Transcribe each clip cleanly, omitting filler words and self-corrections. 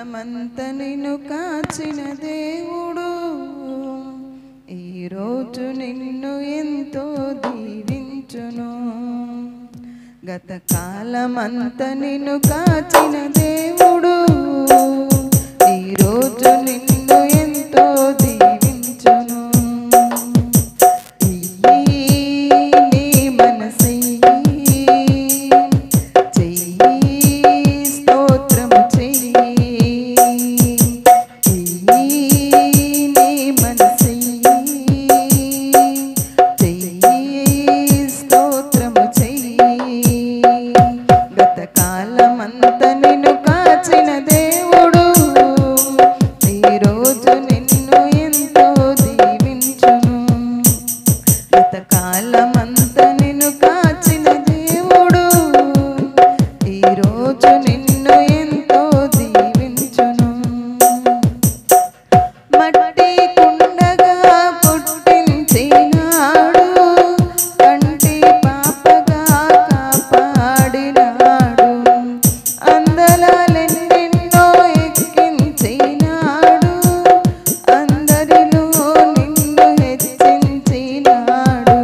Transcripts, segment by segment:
కాలమంతా నిన్ను కాచిన దేవుడు ఈరోజు నిన్ను ఎంతో దీవించును. గత కాలమంతా నిన్ను కాచిన దేవుడు ఈరోజు నిన్ను ఎంతో దీవించును. నీ మనసయ్యి చెయ్యి స్తోత్రము చెయ్యి. నీ మనసయ్యి చెయ్యి స్తోత్రము చెయ్యి. గత కాలమంతా నిన్ను కాచిన దేవుడు ఈరోజు నిన్ను ఎంతో దీవించును. గత కాలమంతా నిన్ను కాచిన దేవుడు ఈరోజు నిన్ను ఎంతో దీవించును. మట్టి కుండగా పుట్టించినాడు, కంటి పాపగా కాపాడినాడు, అందలాలెన్నెన్నో ఎక్కించినాడు, అందరిలో నిన్ను హెచ్చించినాడు.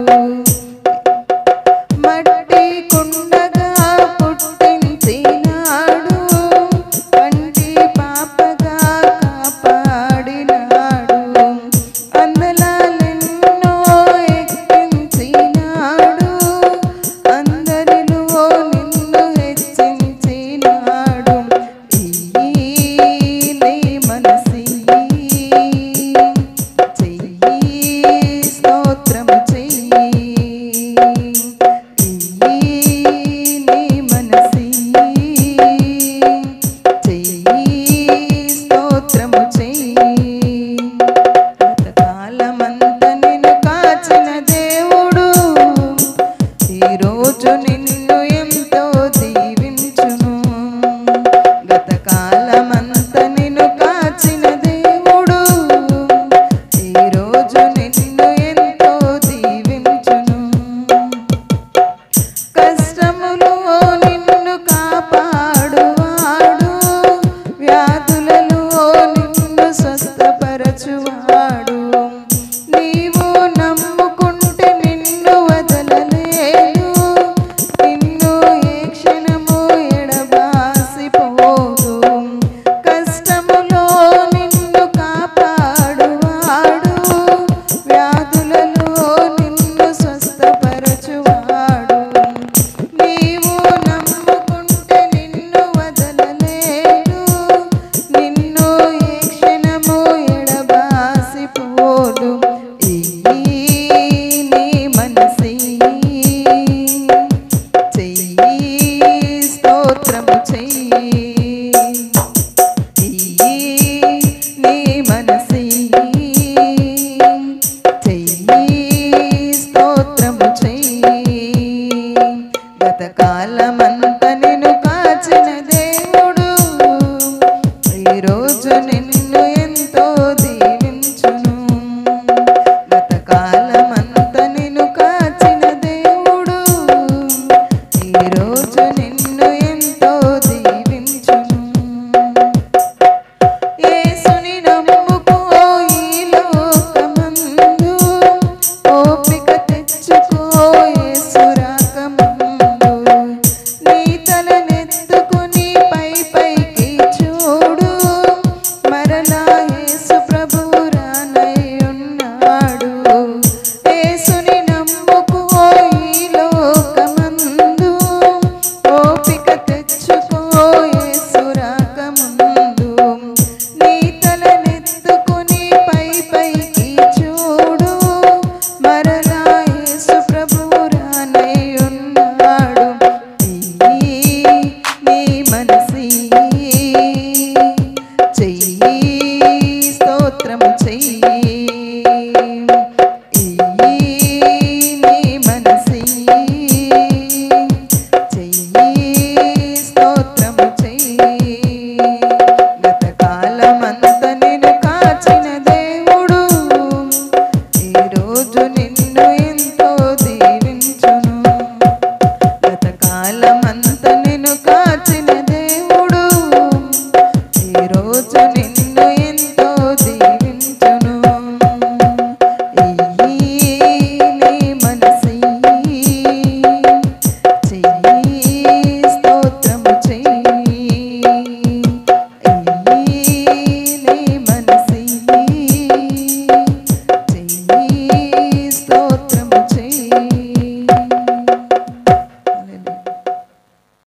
రోజు